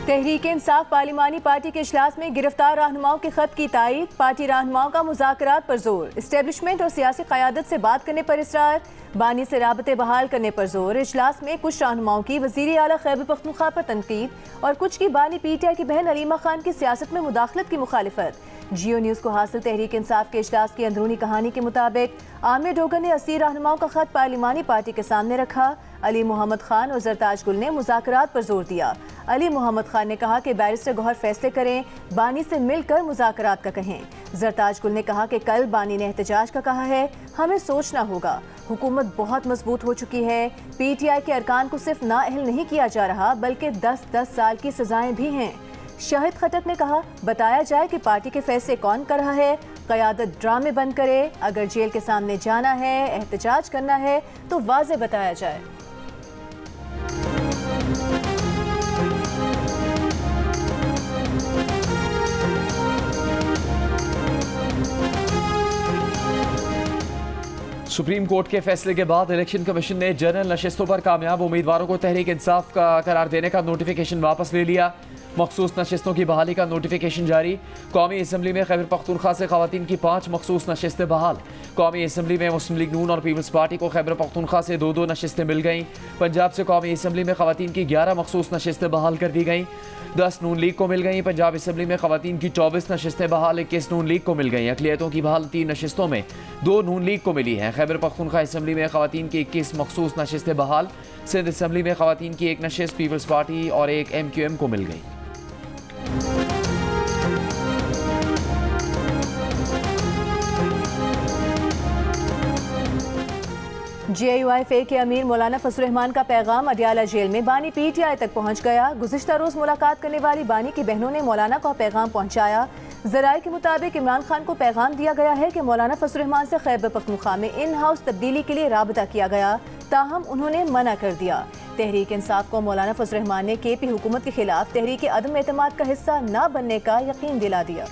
Tehreek Insaf पार्लिमानी party के इजलास में गिरफ्तार रहनुमाओं के खत की तायीद। पार्टी रहनुमाओं का मुज़ाकरात पर जोर। इस्टेब्लिशमेंट और सियासी क़यादत से बात करने पर इसरार। बानी से राबते बहाल करने पर जोर। इजलास में कुछ रहनुमाओं की वज़ीर आला खैबर पख्तूनख्वा पर तनकीद और कुछ की बानी PTI की बहन अलीमा खान की सियासत में मुदाखलत की मुखालिफत। जियो न्यूज़ को हासिल तहरीक इंसाफ के इजलास की अंदरूनी कहानी के मुताबिक आमिर डोगर ने 80 रहनुमाओं का खत पार्लिमानी पार्टी के सामने रखा। अली मोहम्मद खान और जरताज गुल ने मुज़ाकरात पर जोर दिया। अली मोहम्मद खान ने कहा कि बैरिस्टर गौहर फैसले करें, बानी से मिलकर मुज़ाकरात का कहें। जरताज गुल ने कहा कि कल बानी ने एहतजाज का कहा है, हमें सोचना होगा। हुकूमत बहुत मजबूत हो चुकी है। PTI के अरकान को सिर्फ नाअहल नहीं किया जा रहा बल्कि 10-10 साल की सजाएं भी हैं। शाहिद खटक ने कहा, बताया जाए कि पार्टी के फैसले कौन कर रहा है। क़यादत ड्रामे बंद करे। अगर जेल के सामने जाना है, एहतजाज करना है तो वाज़े बताया जाए। सुप्रीम कोर्ट के फैसले के बाद इलेक्शन कमीशन ने जनरल नशिस्तों पर कामयाब उम्मीदवारों को तहरीक इंसाफ का करार देने का नोटिफिकेशन वापस ले लिया। मखसूस नशिस्तों की बहाली का नोटिफिकेशन जारी। कौमी असम्बली में खैबर पख्तूनख्वा से खवातीन की 5 मखसूस नशिस्तें बहाल। कौमी असम्बली में मुस्लिम लीग नून और पीपल्स पार्टी को खैबर पख्तूनख्वा से 2-2 नशिस्तें मिल गईं। पंजाब से कौमी असम्बली में खवातीन की 11 मखसूस नशिस्तें बहाल कर दी गईं। 10 नून लीग को मिल गई। पंजाब असम्बली में खवातीन की 24 नशिस्तें बहाल, 21 नून लीग को मिल गई। अक़लियतों की बहाल 3 नशिस्तों में 2 नून लीग को मिली हैं। खैबर पख्तूनख्वा असम्बली में खवातीन की 21 मखसूस नशिस्तें बहाल। सिंध असम्बली में खवातीन की 1 नशिस्त पीपल्स पार्टी और 1 MQM को मिल गई। JUIFA के अमीर मौलाना फजल रहमान का पैगाम अडियाला जेल में बानी PTI तक पहुंच गया। गुज़िश्ता रोज़ मुलाकात करने वाली बानी की बहनों ने मौलाना का पैगाम पहुंचाया। ज़राए के मुताबिक इमरान खान को पैगाम दिया गया है कि मौलाना फजल रहमान से खैबर पख्तूनख्वा में इन हाउस तब्दीली के लिए राबता किया गया, ताहम उन्होंने मना कर दिया। तहरीक इंसाफ को मौलाना फजल रहमान ने KP हुकूमत के खिलाफ तहरीक अदम एतमाद का हिस्सा न बनने का यकीन दिला दिया।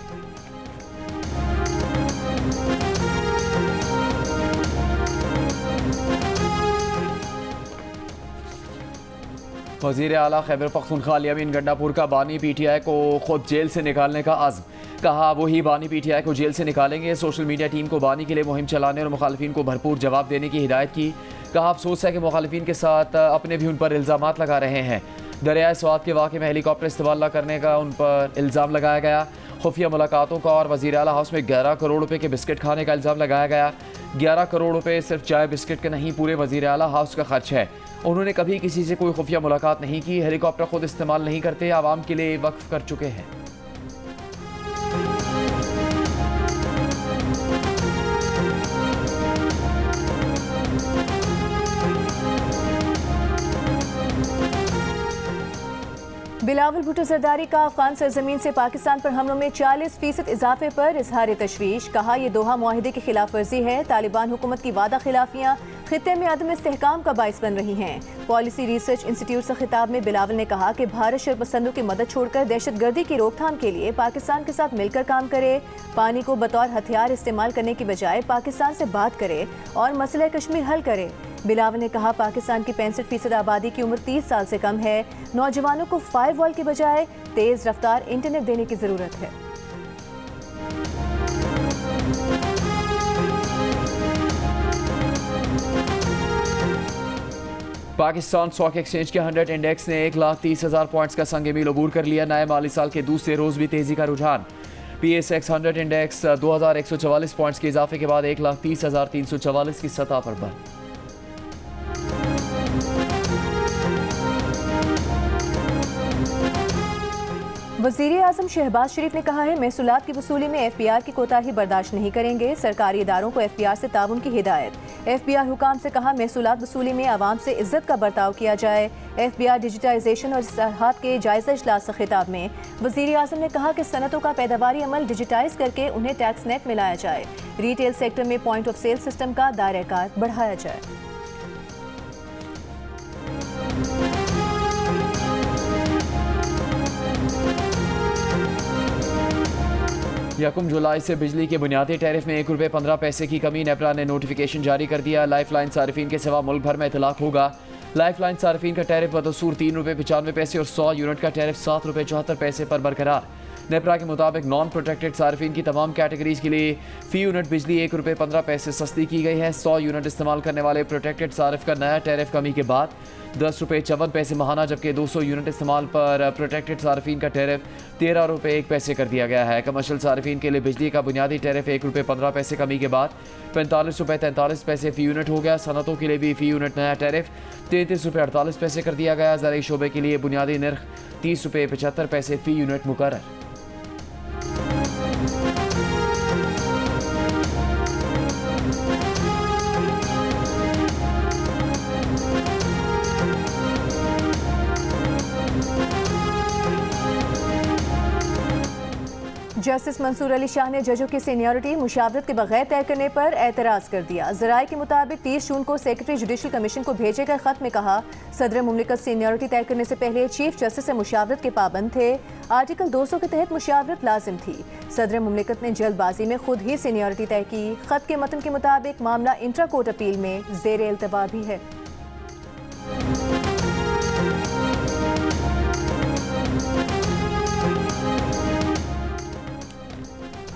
वज़ीर आला खैबर पख्तूनख्वा अमीन गंडापुर का बानी PTI को खुद जेल से निकालने का आज़म। कहा वही बानी PTI को जेल से निकालेंगे। सोशल मीडिया टीम को बानी के लिए मुहिम चलाने और मुखालिफिन को भरपूर जवाब देने की हिदायत की। कहा अफसोस है कि मुखालिफिन के साथ अपने भी उन पर इल्ज़ामात लगा रहे हैं। दरियाए स्वात के वाक़े में हेलीकॉप्टर इस्तेमाल न करने का उन पर इल्ज़ाम लगाया गया। खुफिया मुलाकातों का और वज़ीर आला हाउस में 11 करोड़ रुपए के बिस्किट खाने का इल्ज़ाम लगाया गया। 11 करोड़ रुपए सिर्फ चाय बिस्किट के नहीं, पूरे वज़ीर आला हाउस का खर्च है। उन्होंने कभी किसी से कोई खुफिया मुलाकात नहीं की। हेलीकॉप्टर खुद इस्तेमाल नहीं करते, आवाम के लिए वक्फ कर चुके हैं। बिलावल भुट्टो जरदारी का अफगान सरजमीन से पाकिस्तान पर हमलों में 40% इजाफे पर इजहार तशवीश। कहा यह दोहा मुआहिदे की खिलाफ वर्जी है। तालिबान हुकूमत की वादा खिलाफियाँ खित्ते में अदम इस्तेहकाम का बाइस बन रही हैं। पॉलिसी रिसर्च इंस्टीट्यूट से खिताब में बिलावल ने कहा कि भारत शरपसंदों की मदद छोड़कर दहशतगर्दी की रोकथाम के लिए पाकिस्तान के साथ मिलकर काम करे। पानी को बतौर हथियार इस्तेमाल करने की बजाय पाकिस्तान से बात करे और मसला कश्मीर हल करे। बिलावल ने कहा पाकिस्तान की 65% आबादी की उम्र 30 साल से कम है। नौजवानों को फायरवॉल के बजाय तेज रफ्तार इंटरनेट देने की जरूरत है। पाकिस्तान स्टॉक एक्सचेंज के 100 इंडेक्स ने 1,30,000 पॉइंट्स का संग मील अबूर कर लिया। नए माली साल के दूसरे रोज भी तेजी का रुझान। PSX 100 इंडेक्स 2144 पॉइंट्स के इजाफे के बाद 1,30,344 की सतह पर बंद। वज़ीर आज़म शहबाज शरीफ ने कहा है महसूलात की वसूली में FPR की कोताही बर्दाश्त नहीं करेंगे। सरकारी इदारों को FPR से ताउन की हिदायत। FPR हुकाम से कहा महसूलात वसूली में आवाम से इज्जत का बर्ताव किया जाए। FPR डिजिटाइजेशन और इस्लाहात के जायजा इजलास से खिताब में वज़ीर आज़म ने कहा कि सनतों का पैदावारी अमल डिजिटाइज करके उन्हें टैक्स नेट में लाया जाए। रिटेल सेक्टर में पॉइंट ऑफ सेल सिस्टम का दायरा कार बढ़ाया जाए। यकम जुलाई से बिजली के बुनियादी टैरिफ में 1 रुपये 15 पैसे की कमी। नेपरा ने नोटिफिकेशन जारी कर दिया। लाइफ लाइन सारिफिन के सिवा मुल्क भर में इतलाक होगा। लाइफ लाइन सार्फिन का टैरिफ बदसूर ₹3.95 और 100 यूनिट का टैरिफ ₹7.74 पर बरकरार। नेपरा के मुताबिक नॉन प्रोटेक्टेड सार्फिन की तमाम कैटेगरीज के लिए फ़ी यूनिट बिजली ₹1.15 सस्ती की गई है। 100 यूनिट इस्तेमाल करने वाले प्रोटेक्टेड सार्फ का नया टैरिफ कमी के बाद ₹10.54 महाना, जबकि 200 यूनिट इस्तेमाल पर प्रोटेक्टेड सार्फिन का टैरिफ ₹13.01 कर दिया गया है। कमर्शियल सार्फिन के लिए बिजली का बुनियादी टैरिफ ₹1.15 कमी के बाद ₹45.43 फ़ी यूनिट हो गया। सनतों के लिए भी फ़ी यूनिट नया टैरिफ ₹33.48 कर दिया गया। ज़राई शोबे के लिए बुनियादी नर्ख ₹30.75 फ़ी यूनिट मुकर्रर। जस्टिस मंसूर अली शाह ने जजों की सीनियरिटी मुशावरत के बगैर तय करने पर एतराज़ कर दिया। ज़राए के मुताबिक 30 जून को सेक्रेटरी जुडिशल कमीशन को भेजे गए खत में कहा, सदर मुमलिकत सीनियरिटी तय करने से पहले चीफ जस्टिस से मुशावरत के पाबंद थे। आर्टिकल 200 के तहत मुशावरत लाजिम थी। सदर मुमलिकत ने जल्दबाजी में खुद ही सीनियरिटी तय की। खत के मतन के मुताबिक मामला इंट्रा कोर्ट अपील में ज़ेर इल्तवा भी है।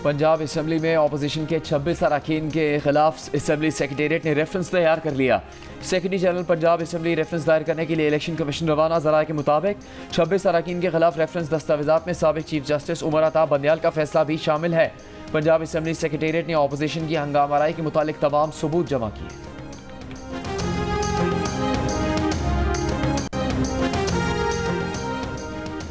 पंजाब असम्बली में अपोजिशन के 26 अरकान के खिलाफ असम्बली सेक्रेटेरिएट ने रेफरेंस तैयार कर लिया। Secretary general Punjab assembly reference दायर करने के लिए इलेक्शन कमीशन रवाना। ज़राए के मुताबिक 26 अरकान के खिलाफ रेफरेंस दस्तावेजात में साबिक चीफ जस्टिस उमर अता बंदियाल का फैसला भी शामिल है। पंजाब असम्बली सेक्रेटेरिएट ने अपोजिशन की हंगामाराई के मुतालिक तमाम सबूत जमा किए।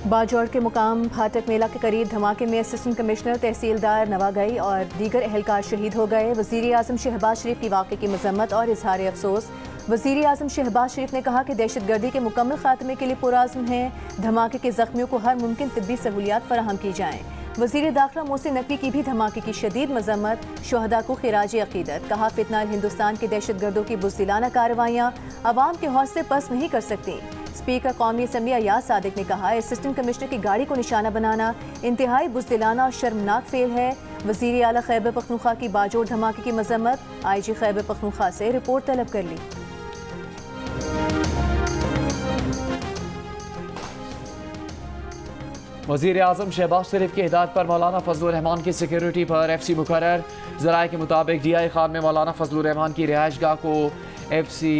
बाजौड़ के मुकाम फाटक मेला के करीब धमाके में असिस्टेंट कमिश्नर तहसीलदार नवागई और दीगर एहलकार शहीद हो गए। वज़ीर आज़म शहबाज शरीफ की वाक़े की मज़म्मत और इजहार अफसोस। वज़ीर आज़म शहबाज शरीफ ने कहा कि दहशतगर्दी के मुकम्मल खात्मे के लिए पुरआज़्म हैं। धमाके के ज़ख्मियों को हर मुमकिन तिब्बी सहूलियात फराहम की जाएँ। वज़ीर दाखिला मोहसिन नकवी की भी धमाके की शदीद मज़म्मत, शुहदा को खिराज अक़ीदत। कहा, फितना हिंदुस्तान के दहशतगर्दों की बुज़दिलाना कार्रवाइयाँ अवाम के हौसले पस्त नहीं कर सकती। स्पीकर कौमी असम्बली अयाज सादिक ने कहा, असिस्टेंट कमिश्नर की गाड़ी को निशाना बनाना इंतहाई बुज़दिलाना और शर्मनाक फेल है। वज़ीर आला खैबर पख्तूनख्वा की बाजौड़ धमाके की मज़म्मत, IG खैबर पख्तूनख्वा से रिपोर्ट तलब कर ली। वज़ीर आज़म शहबाज शरीफ की हिदायत पर मौलाना फजलुर रहमान की सिक्योरिटी पर FC मुकर्रर। ज़राए के मुताबिक DI खान में मौलाना फजलुर रहमान की रिहाइशगाह को FC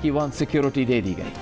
की 1 सिक्योरिटी दे दी गई।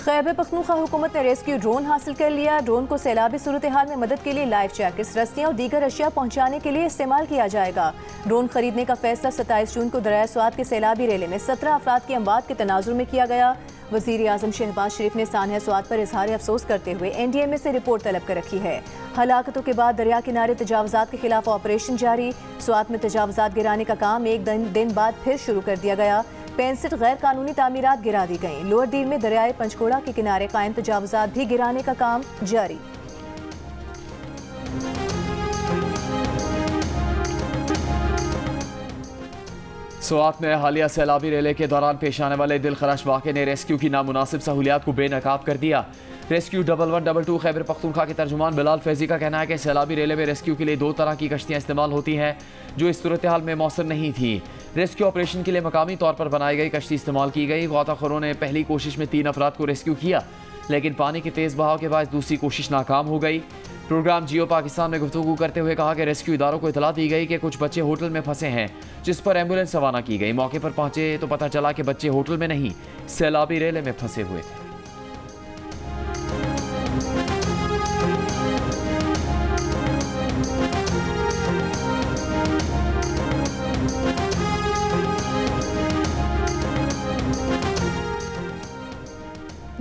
खैबर पख्तूनख्वा हुकूमत ने रेस्क्यू ड्रोन हासिल कर लिया। ड्रोन को सैलाबी सूरत हाल में मदद के लिए लाइफ जैकेट्स, रस्सियाँ और दीगर अशिया पहुँचाने के लिए इस्तेमाल किया जाएगा। ड्रोन खरीदने का फैसला 27 जून को दरिया स्वात के सैलाबी रेले में 17 अफराद की अमवात के तनाजुर में किया गया। वज़ीर आज़म शहबाज शरीफ ने सानिया स्वात पर इजहार अफसोस करते हुए NDMA से रिपोर्ट तलब कर रखी है। हलाकतों के बाद दरिया किनारे तजावज़ात के खिलाफ ऑपरेशन जारी। स्वात में तजावज़ात गिराने का काम एक दिन बाद फिर शुरू कर दिया गया। 65 गैर कानूनी तामीरात गिरा दी गईं। लोअर दीर में दरियाए पंचकोड़ा के किनारे कायम तजावज़ात भी गिराने का काम जारी। स्वात में हालिया सैलाबी रेले के दौरान पेश आने वाले दिलखराश वाक़े ने रेस्क्यू की नामुनासिब सहूलियात को बेनकाब कर दिया। रेस्क्यू 1122 खैबर पख्तूनख्वा के तर्जुमान बिलाल फैजी का कहना है कि सैलाबी रेले में रेस्क्यू के लिए 2 तरह की कश्तियाँ इस्तेमाल होती हैं जो इस सूरत हाल में मौसर नहीं थी। रेस्क्यू ऑपरेशन के लिए मकामी तौर पर बनाई गई कश्ती इस्तेमाल की गई। गौताखोरों ने पहली कोशिश में 3 अफराद को रेस्क्यू किया, लेकिन पानी के तेज़ बहाव के बाद दूसरी कोशिश नाकाम हो गई। प्रोग्राम जियो पाकिस्तान में गुफ्तगू करते हुए कहा कि रेस्क्यू इदारों को इतला दी गई कि कुछ बच्चे होटल में फंसे हैं, जिस पर एम्बुलेंस रवाना की गई। मौके पर पहुंचे तो पता चला कि बच्चे होटल में नहीं, सैलाबी रेले में फंसे हुए थे।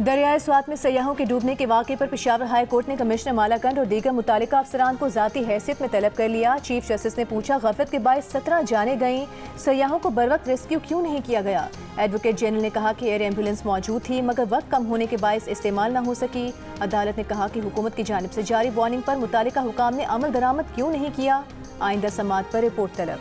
दरियाए स्वात में सयाहों के डूबने के वाक़े पर पेशावर हाई कोर्ट ने कमिश्नर मालाकंड और दीगर मुतालिका अफसरान को ज़ाती हैसियत में तलब कर लिया। चीफ जस्टिस ने पूछा, गफलत के बायस 17 जाने गईं, सयाहों को बर वक्त रेस्क्यू क्यों नहीं किया गया? एडवोकेट जनरल ने कहा कि एयर एम्बुलेंस मौजूद थी मगर वक्त कम होने के बायस इस्तेमाल न हो सकी। अदालत ने कहा कि हुकूमत की जानिब से जारी वार्निंग पर मुतालिका हुकाम ने अमल दरामद क्यों नहीं किया? आइंदा समात पर रिपोर्ट तलब।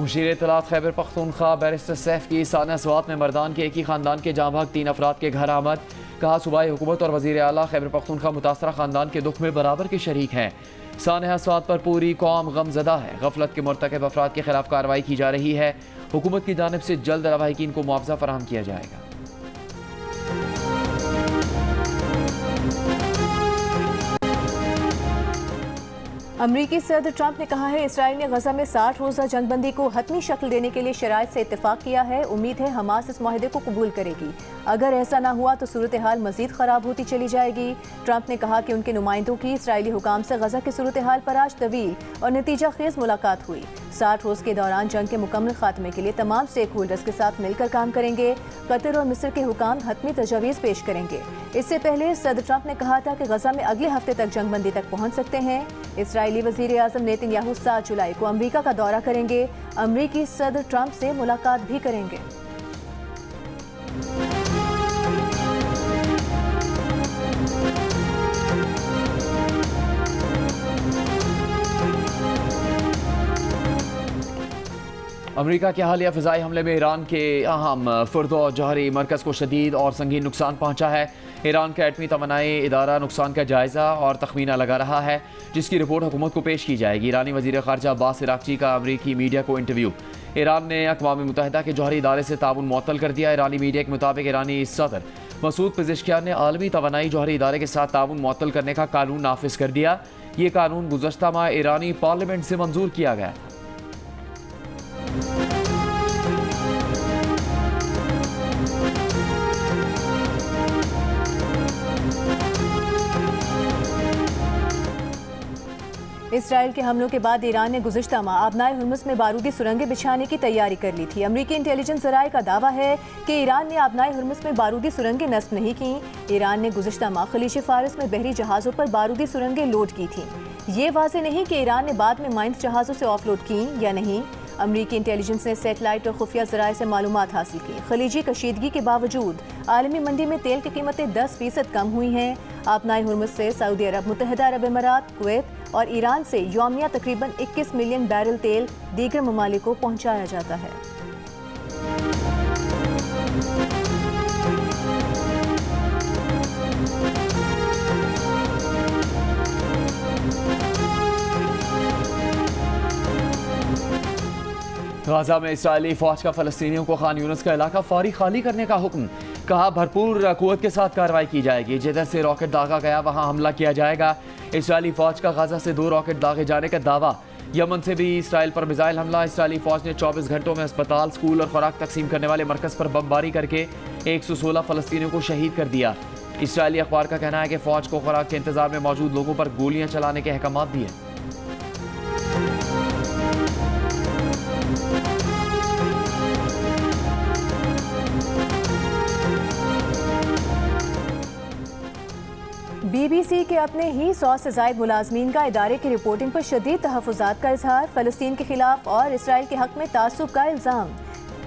मुशीर इत्तलात खैबर पख्तूनख्वा बैरिस्टर सैफ की सानिया स्वात में मर्दान के एक ही खानदान के जाँ भाग 3 अफराद के घर आमद। कहा सूबाई हुकूमत और वज़ीर आला खैबर पख्तूनख्वा मुतासरा खानदान के दुख में बराबर के शरीक हैं। सानिया स्वात पर पूरी कौम गमज़दा है। गफलत के मुर्तकब अफराद के खिलाफ कार्रवाई की जा रही है। हुकूमत की जानिब से जल्द लवाहिकीन को मुआवजा फराहम किया जाएगा। अमरीकी सदर ट्रंप ने कहा है इसराइल ने गजा में 60 रोज़ा जंगबंदी को हतमी शक्ल देने के लिए शराइत से इत्तेफाक किया है। उम्मीद है हमास इस माहिदे को कबूल करेगी। अगर ऐसा ना हुआ तो सूरत हाल मजीद ख़राब होती चली जाएगी। ट्रंप ने कहा कि उनके नुमाइंदों की इसराइली हुकाम से गजा की सूरत हाल पर आज तवील और नतीजा खेज मुलाकात हुई। 60 रोज़ के दौरान जंग के मुकम्मल खात्मे के लिए तमाम स्टेक होल्डर्स के साथ मिलकर काम करेंगे। कतर और मिस्र के हुकाम हतमी तजावीज़ पेश करेंगे। इससे पहले सदर ट्रंप ने कहा था कि गजा में अगले हफ्ते तक जंगबंदी तक पहुँच सकते हैं। इसराइली वज़ीर आज़म नेतन्याहू 7 जुलाई को अमरीका का दौरा करेंगे। अमरीकी सदर ट्रंप से मुलाकात भी करेंगे। अमरीका के हालिया फ़िज़ाई हमले में ईरान के अहम फ़ुर्दो जौहरी मरकज़ को शदीद और संगीन नुकसान पहुँचा है। ईरान का एटमी तवानाई इदारा नुकसान का जायज़ा और तखमीना लगा रहा है, जिसकी रिपोर्ट हुकूमत को पेश की जाएगी। ईरानी वज़ीर ख़ारजा अब्बास इराक़ची का अमरीकी मीडिया को इंटरव्यू। ईरान ने अक़वाम मुत्तहिदा के जौहरी इदारे से ताउन मुअत्तल कर दिया। ईरानी मीडिया के मुताबिक ईरानी सदर मसूद पेज़ेश्कियान ने आलमी तवानाई जौहरी इदारे के साथ ताउन मुअत्तल करने का कानून नाफिज कर दिया। ये कानून गुज़श्ता माह ईरानी पार्लियामेंट से मंजूर किया गया। इसराइल के हमलों के बाद ईरान ने गुज़िश्ता माह आबनाए हुर्मुज़ में बारूदी सुरंगें बिछाने की तैयारी कर ली थी। अमरीकी इंटेलिजेंस ज़राए का दावा है कि ईरान ने आबनाए हुर्मुज़ में बारूदी सुरंगें नस्ब नहीं की। ईरान ने गुज़िश्ता माह खलीज फारिस में बहरी जहाज़ों पर बारूदी सुरंगें लोड की थीं। ये वाज़ेह नहीं कि ईरान ने बाद में माइंस जहाज़ों से ऑफलोड की या नहीं। अमरीकी इंटेलिजेंस ने सेटेलाइट और खुफिया ज़राए से मालूमात हासिल की। खलीजी कशीदगी के बावजूद आलमी मंडी में तेल की कीमतें 10% कम हुई हैं। आबनाए हुर्मुज़ से सऊदी अरब, मुत्तहिदा अरब अमीरात, कुवैत और ईरान से यौमिया तकरीबन 21 मिलियन बैरल तेल दीगर ममालिक को पहुँचाया जाता है। गाजा में इसराइली फौज का फ़लस्तीनियों को खान यूनिस का इलाका फौरी खाली करने का हुक्म। कहा भरपूर कुव्वत के साथ कार्रवाई की जाएगी। जिधर से रॉकेट दागा गया वहां हमला किया जाएगा। इसराइली फौज का गाजा से 2 रॉकेट दागे जाने का दावा। यमन से भी इसराइल पर मिसाइल हमला। इसराइली फौज ने 24 घंटों में अस्पताल, स्कूल और खुराक तकसीम करने वाले मरकज़ पर बमबारी करके 116 फ़लस्तीनियों को शहीद कर दिया। इसराइली अखबार का कहना है कि फौज को खुराक के इंतजार में मौजूद लोगों पर गोलियां चलाने के अहकाम दिए। BBC के अपने ही 100 से ज़ायद मुलाजमीन का इदारे की रिपोर्टिंग पर शदीद तहफ़्फ़ुज़ात का इजहार। फ़लस्तीन के खिलाफ और इसराइल के हक़ में तासुब का इल्ज़ाम।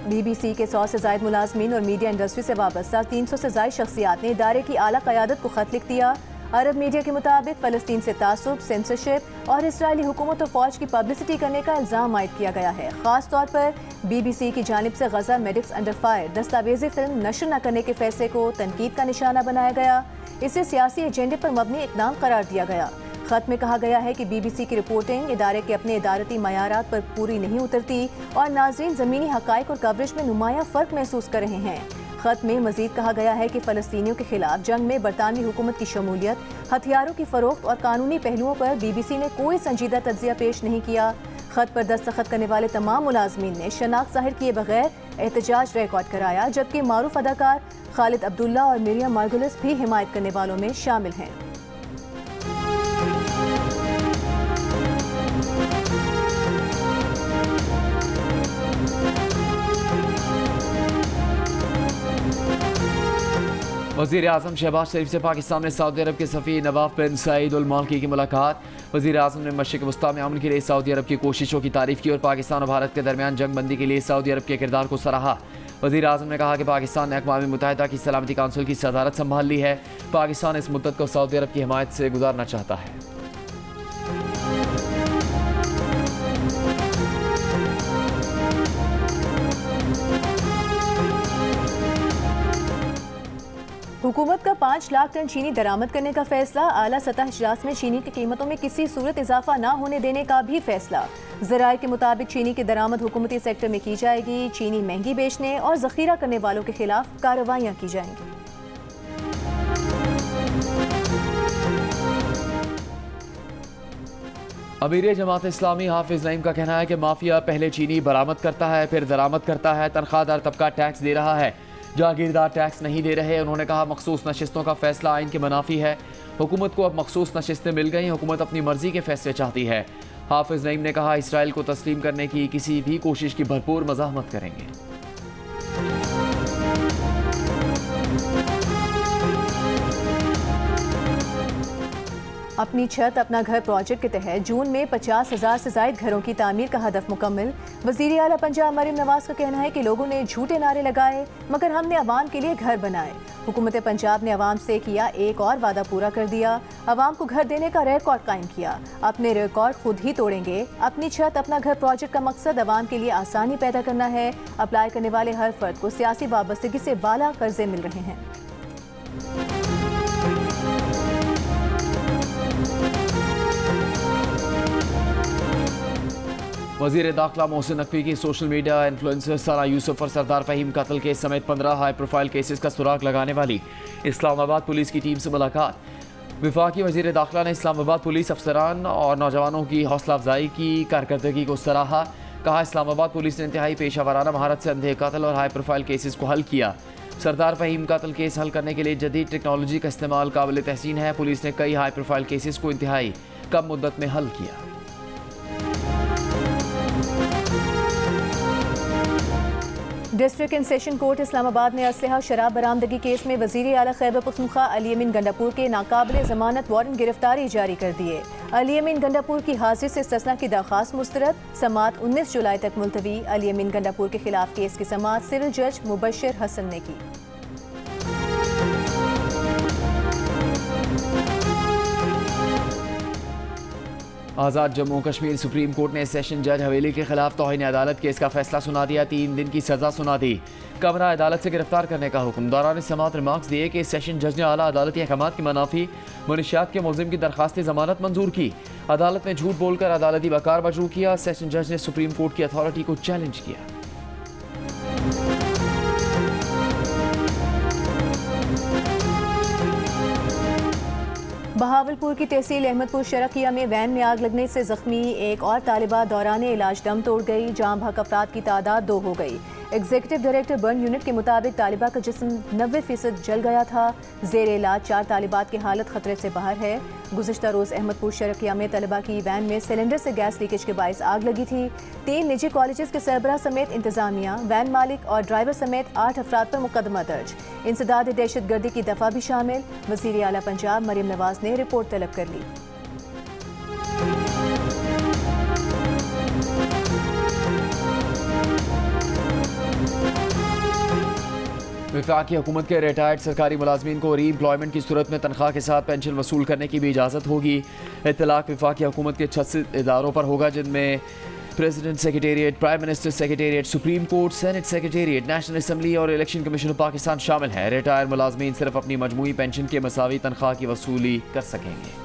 BBC के 100 से ज़ायद मुलाजमीन और मीडिया इंडस्ट्री से वाबस्ता 300 से ज़ायद शख्सियात ने इदारे की आला क़यादत को ख़त लिख दिया। अरब मीडिया के मुताबिक फ़लस्तीन से तासुब, सेंसरशिप और इसराइली हुकूमत और फ़ौज की पब्लिसिटी करने का इल्ज़ाम आयद किया गया है। ख़ास तौर पर BBC की जानिब से गज़ा मेडिक्स अंडर फायर दस्तावेज़ी फिल्म नशर न करने के फैसले को तनकीद का निशाना बनाया गया। इसे सियासी एजेंडे पर मबनी इक़दाम करार दिया गया। ख़त में कहा गया है कि BBC की रिपोर्टिंग इदारे के अपने इदारती मयारात पर पूरी नहीं उतरती और नाज़रीन ज़मीनी हक़ाइक़ और कवरेज में नुमाया फ़र्क महसूस कर रहे हैं। ख़त में मज़ीद कहा गया है कि फ़लस्तीनियों के खिलाफ जंग में बरतानवी हुकूमत की शमूलियत, हथियारों की फ़रोख्त और कानूनी पहलुओं पर BBC ने कोई संजीदा तज्ज़िया पेश नहीं किया। ख़त पर दस्तखत करने वाले तमाम मुलाजमीन ने शनाख्त ज़ाहिर किए बगैर एहतजाज रिकॉर्ड कराया, जबकि मारूफ अदाकार खालिद अब्दुल्ला और मिरियम मार्गुलिस भी हिमायत करने वालों में शामिल हैं। वज़ीर आज़म शहबाज शरीफ से पाकिस्तान में सऊदी अरब के सफ़ी नवाफ बिन सईद अल माल्की की मुलाकात। वज़ीर आज़म ने मशरिक़ वस्ता में अमन के लिए सऊदी अरब की कोशिशों की तारीफ़ की और पाकिस्तान और भारत के दरमियान जंग बंदी के लिए सऊदी अरब के किरदार को सराहा। वज़ीर आज़म ने कहा कि पाकिस्तान ने अक़वाम मुत्तहिदा की सलामती काउंसिल की सदारत संभाल ली है। पाकिस्तान इस मुद्दत को सऊदी अरब की हिमायत से गुजारना चाहता है। हुकूमत का 5 लाख टन चीनी दरामद करने का फैसला। आला सतह इजलास में चीनी की कीमतों में किसी सूरत इजाफा न होने देने का भी फैसला। ज़राए के मुताबिक चीनी की दरामद हुकूमती सेक्टर में की जाएगी। चीनी महंगी बेचने और जखीरा करने वालों के खिलाफ कार्रवाइयाँ की जाएंगी। अमीर जमात इस्लामी हाफिज नईम का कहना है कि माफिया पहले चीनी बरामद करता है, फिर दरामद करता है। तनख्वाहदार तबका टैक्स दे रहा है, जागीरदार टैक्स नहीं दे रहे। उन्होंने कहा मखसूस नशिस्तों का फैसला आइन के मुनाफी है। हुकूमत को अब मखसूस नशिस्तें मिल गई। हुकूमत अपनी मर्जी के फैसले चाहती है। हाफिज नईम ने कहा इसराइल को तस्लीम करने की किसी भी कोशिश की भरपूर मज़ाहमत करेंगे। अपनी छत अपना घर प्रोजेक्ट के तहत जून में 50,000 से जायद घरों की तामीर का हदफ मुकम्मल। वज़ीर आला पंजाब मरीम नवाज का कहना है कि लोगों ने झूठे नारे लगाए मगर हमने अवाम के लिए घर बनाए। हुकूमत पंजाब ने अवाम से किया एक और वादा पूरा कर दिया। अवाम को घर देने का रिकॉर्ड कायम किया। अपने रिकॉर्ड खुद ही तोड़ेंगे। अपनी छत अपना घर प्रोजेक्ट का मकसद अवाम के लिए आसानी पैदा करना है। अप्लाई करने वाले हर फर्द को सियासी वाबस्तगी से बाला कर्जे मिल रहे हैं। वज़ीर दाखिला मोहसिन नकवी की सोशल मीडिया इन्फ्लुएंसर सारा यूसुफ और सरदार फ़हीम कत्ल केस समेत 15 हाई प्रोफाइल केसेस का सुराग लगाने वाली इस्लामाबाद पुलिस की टीम से मुलाकात। वफाकी वज़ीर दाखिला ने इस्लामाबाद पुलिस अफसरान और नौजवानों की हौसला अफजाई की, कारकर्दगी को सराहा। कहा इस्लामाबाद पुलिस ने इंतहाई पेशा वाराना महारत से अंधे कत्ल और हाई प्रोफाइल केसेस को हल किया। सरदार फ़हीम कत्ल केस हल करने के लिए जदीद टेक्नोलॉजी का इस्तेमाल काबिल तहसीन है। पुलिस ने कई हाई प्रोफाइल केसेस को इंतहाई कम मुद्दत में हल किया। District and session court Islamabad ने असलहा शराब बरामदगी केस में वज़ीर आला खैबर पख्तूनख्वा अली अमीन गंडापुर के नाकाबिल ज़मानत वारंट गिरफ्तारी जारी कर दिए। अली अमीन गंडापुर की हाजिर से इस्तिस्ना की दरख्वास्त मुस्तरद। समात 19 जुलाई तक मुलतवी। अली अमीन गंडापुर के खिलाफ केस की समात सिविल जज मुबशर हसन ने की। आज़ाद जम्मू कश्मीर सुप्रीम कोर्ट ने सेशन जज हवेली के खिलाफ तौहीन अदालत केस का फैसला सुना दिया। 3 दिन की सजा सुना दी। कमरा अदालत से गिरफ्तार करने का हुक्म। दौरान समात रिमार्क्स दिए कि सेशन जज ने आला अदालती अहकाम की मनाफी मुनशियात के मुलजिम की दरखास्त जमानत मंजूर की। अदालत ने झूठ बोलकर अदालती वकार मजरू किया। सेशन जज ने सुप्रीम कोर्ट की अथॉरिटी को चैलेंज किया। बहावलपुर की तहसील अहमदपुर शरकिया में वैन में आग लगने से जख्मी एक और तालिबा दौरान इलाज दम तोड़ गई। जाम भाग अफराद की तादाद 2 हो गई। एग्जीक्यूटिव डायरेक्टर बर्न यूनिट के मुताबिक तालिबा का जिस्म 90% जल गया था। जेर इलाज 4 तालिबात की हालत खतरे से बाहर है। गुज़िश्ता रोज़ अहमदपुर शरकिया में तलबा की वैन में सिलेंडर से गैस लीकेज के बाइस आग लगी थी। 3 निजी कॉलेजेस के सरबराह समेत इंतजामिया, वैन मालिक और ड्राइवर समेत 8 अफराद पर मुकदमा दर्ज। इंसदाद दहशत गर्दी की दफ़ा भी शामिल। वज़ीर आला पंजाब मरीम नवाज ने रिपोर्ट तलब कर ली। वफाकी हुकूमत के रिटायर्ड सरकारी मुलाजमीन को री एम्प्लॉयमेंट की सूरत में तनख्वाह के साथ पेंशन वसूल करने की भी इजाज़त होगी। इत्तलाक वफाकी हुकूमत के 36 इदारों पर होगा, जिनमें president secretariat, prime minister secretariat, supreme court, senate secretariat, national assembly और इलेक्शन कमीशन ऑफ पाकिस्तान शामिल है। रिटायर्ड मुलाजमीन सिर्फ अपनी मजमूई पेंशन के मसावी तनख्वाह की वसूली कर सकेंगे।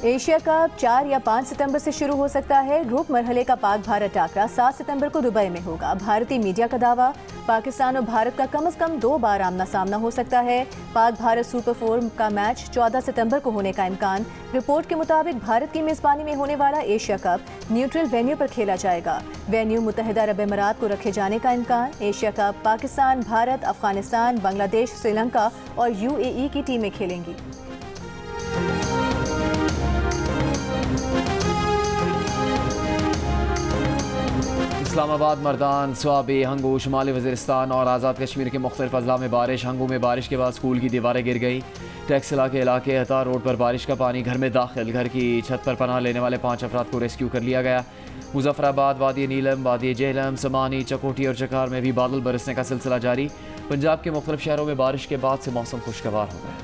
एशिया कप 4 या 5 सितंबर से शुरू हो सकता है। ग्रुप मरहले का पाक भारत टाकरा 7 सितंबर को दुबई में होगा। भारतीय मीडिया का दावा, पाकिस्तान और भारत का कम से कम 2 बार आमना सामना हो सकता है। पाक भारत सुपर 4 का मैच 14 सितंबर को होने का इम्कान। रिपोर्ट के मुताबिक भारत की मेजबानी में होने वाला एशिया कप न्यूट्रल वेन्यू पर खेला जाएगा। वेन्यू मुत्तहिदा अरब अमीरात को रखे जाने का इम्कान। एशिया कप पाकिस्तान, भारत, अफगानिस्तान, बांग्लादेश, श्रीलंका और UAE की टीमें खेलेंगी। इस्लामाबाद, मर्दान, स्वाबे, हंगू, शुमाली वज़ीरिस्तान और आज़ाद कश्मीर के मुख्तलिफ अजला में बारिश। हंगू में बारिश के बाद स्कूल की दीवारें गिर गई। टैक्सिला के इलाके हता रोड पर बारिश का पानी घर में दाखिल। घर की छत पर पनाह लेने वाले 5 अफराद को रेस्क्यू कर लिया गया। मुजफ्फराबाद, वादी नीलम, वादी जेहलम, समानी, चकोटी और चकार में भी बादल बरसने का सिलसिला जारी। पंजाब के मुख्तलिफ शहरों में बारिश के बाद से मौसम खुशगवार हो गया।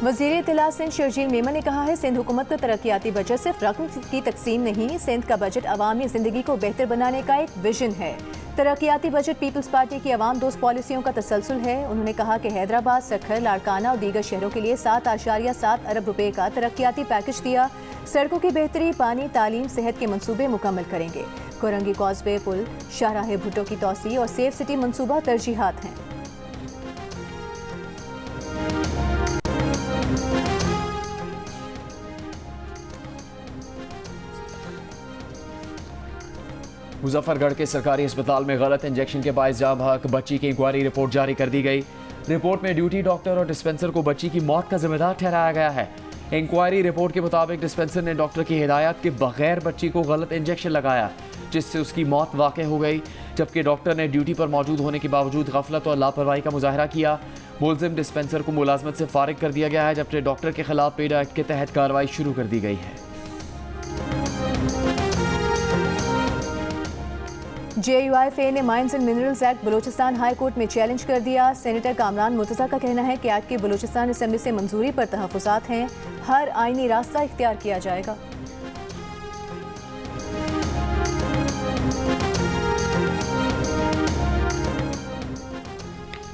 वज़ीर इत्तला सिंध शर्जील मेमन ने कहा है, सिंध हुकूमत का तरक्याती बजट सिर्फ रकम की तकसीम नहीं, सिंध का बजट अवामी ज़िंदगी को बेहतर बनाने का एक विजन है। तरक्याती बजट पीपल्स पार्टी की अवाम दोस्त पॉलिसियों का तसलसल है। उन्होंने कहा कि हैदराबाद, सखर, लाड़काना और दीगर शहरों के लिए 7.7 अरब रुपए का तरक्याती पैकेज दिया। सड़कों की बेहतरी, पानी, तालीम, सेहत के मंसूबे मुकम्मल करेंगे। कोरंगी कॉजवे पुल, शाहराह भुट्टो की तोसी और सेफ सिटी मंसूबा तरजीहात हैं। मुजफ्फरगढ़ के सरकारी अस्पताल में गलत इंजेक्शन के बायस जाँ बहक बच्ची की इंक्वायरी रिपोर्ट जारी कर दी गई। रिपोर्ट में ड्यूटी डॉक्टर और डिस्पेंसर को बच्ची की मौत का जिम्मेदार ठहराया गया है। इंक्वायरी रिपोर्ट के मुताबिक डिस्पेंसर ने डॉक्टर की हिदायत के बगैर बच्ची को गलत इंजेक्शन लगाया, जिससे उसकी मौत वाक़ हो गई, जबकि डॉक्टर ने ड्यूटी पर मौजूद होने के बावजूद गफलत और लापरवाही का मुजाहरा किया। मुलजिम डिस्पेंसर को मुलाजमत से फारिग कर दिया गया है, जबकि डॉक्टर के खिलाफ पेडा एक्ट के तहत कार्रवाई शुरू कर दी गई है। JUIFA ने mines and minerals act Balochistan high court में चैलेंज कर दिया। सेनेटर कामरान मुर्तज़ा का कहना है कि एक्ट की बलूचिस्तान असेंबली से मंजूरी पर तहफ़्फ़ुज़ात हैं, हर आईनी रास्ता इख्तियार किया जाएगा।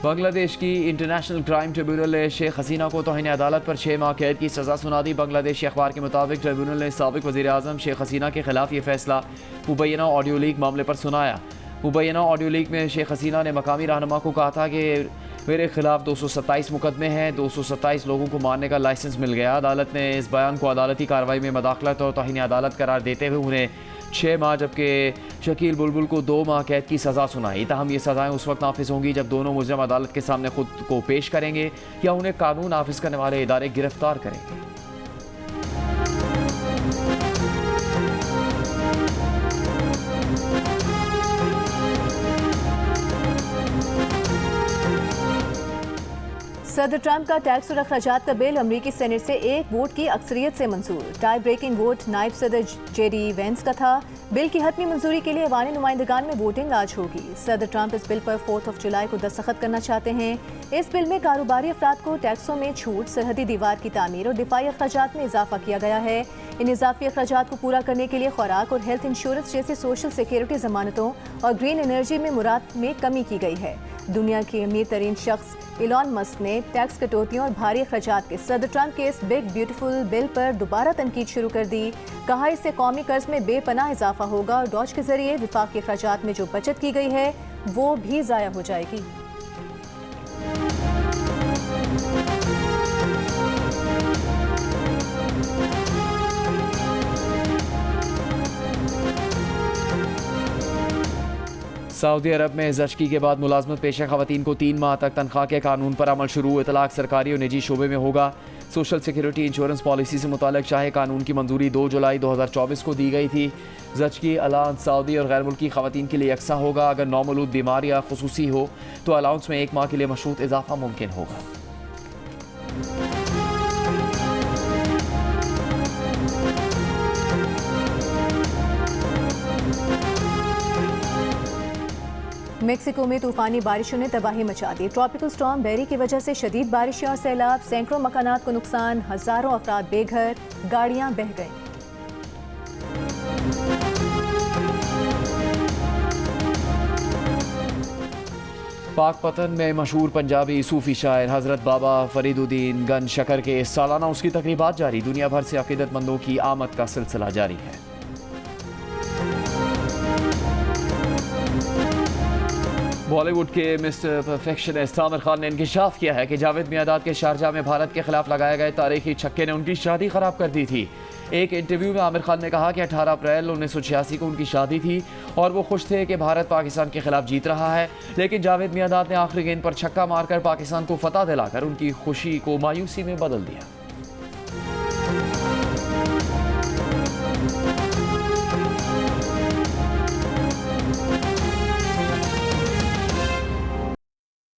बांग्लादेश की इंटरनेशनल क्राइम ट्रिब्यूनल ने शेख हसीना को तौहीन अदालत पर 6 माह कैद की सज़ा सुना दी। बांग्लादेशी अखबार के मुताबिक ट्रिब्यूनल ने साबिक वज़ीर आज़म शेख हसीना के खिलाफ ये फैसला मुबैना ऑडियो लीक मामले पर सुनाया। मुबैना ऑडियो लीक में शेख हसीना ने मकामी रहनुमा को कहा था कि मेरे खिलाफ 227 मुकदमे हैं, 227 लोगों को मारने का लाइसेंस मिल गया। अदालत ने इस बयान को अदालती कार्रवाई में मदाखलत और तौहीन अदालत करार देते हुए उन्हें 6 माह जबकि शकील बुलबुल को 2 माह कैद की सज़ा सुनाई। ताहम ये सज़ाएँ उस वक्त नाफिज होंगी जब दोनों मुजरिम अदालत के सामने खुद को पेश करेंगे या उन्हें कानून नाफिज करने वाले इदारे गिरफ्तार करेंगे। सदर ट्रंप का टैक्स और अखराजात का बिल अमरीकी सेनेट से एक वोट की अक्सरियत से मंजूर। टाई ब्रेकिंग वोट नायब सदर JD वेंस का था। बिल की हतमी मंजूरी के लिए अवानी नुमाइंदगान में वोटिंग आज होगी। सदर ट्रंप इस बिल पर 4 जुलाई को दस्तखत करना चाहते हैं। इस बिल में कारोबारी अफराद को टैक्सों में छूट, सरहदी दीवार की तामीर और दिफाई अखराजात में इजाफा किया गया है। इन इजाफी अखराजात को पूरा करने के लिए खुराक और हेल्थ इंश्योरेंस जैसे सोशल सिक्योरिटी जमानतों और ग्रीन एनर्जी में मुराद में कमी की गई है। दुनिया के अमीर तरीन शख्स इलॉन मस्क ने टैक्स कटौतियों और भारी अखराजात के सदर ट्रंप के इस बिग ब्यूटीफुल बिल पर दोबारा तनकीद शुरू कर दी। कहा इससे कौमी कर्ज में बेपनाह इजाफा होगा और डॉज के जरिए विफाकी अखराजात में जो बचत की गई है वो भी ज़ाया हो जाएगी। सऊदी अरब में ज़चगी के बाद मुलाजमत पेशा खवातीन को 3 माह तक तनख्वाह के कानून पर अमल शुरू। इतलाक सरकारी और निजी शोबे में होगा। सोशल सिक्योरिटी इंश्योरेंस पॉलिसी से मुताल्लिक शाही कानून की मंजूरी 2 जुलाई 2024 को दी गई थी। ज़चगी अलाउंस सऊदी और गैर मुल्की खवातीन के लिए यकसा होगा। अगर नौमौलूद बीमार या खुसूसी हो तो अलाउंस में 1 माह के लिए मशरूत इजाफा मुमकिन होगा। मेक्सिको में तूफानी बारिशों ने तबाही मचा दी। ट्रॉपिकल स्टॉर्म बेरी की वजह से शदीद बारिशें और सैलाब, सैकड़ों मकानात को नुकसान, हजारों अफराद बेघर, गाड़ियां बह गईं। पाकपतन में मशहूर पंजाबी सूफी शायर हज़रत बाबा फरीदुद्दीन गंज शकर के सालाना उसकी तकरीबात जारी। दुनिया भर से अकीदतमंदों की आमद का सिलसिला जारी है। बॉलीवुड के मिस्टर परफेक्शनिस्ट आमिर खान ने इंकशाफ किया है कि जावेद मियादाद के शारजा में भारत के खिलाफ लगाए गए तारीखी छक्के ने उनकी शादी खराब कर दी थी। एक इंटरव्यू में आमिर खान ने कहा कि 18 अप्रैल 1986 को उनकी शादी थी और वो खुश थे कि भारत पाकिस्तान के खिलाफ जीत रहा है, लेकिन जावेद मियादाद ने आखिरी गेंद पर छक्का मारकर पाकिस्तान को फतह दिलाकर उनकी खुशी को मायूसी में बदल दिया।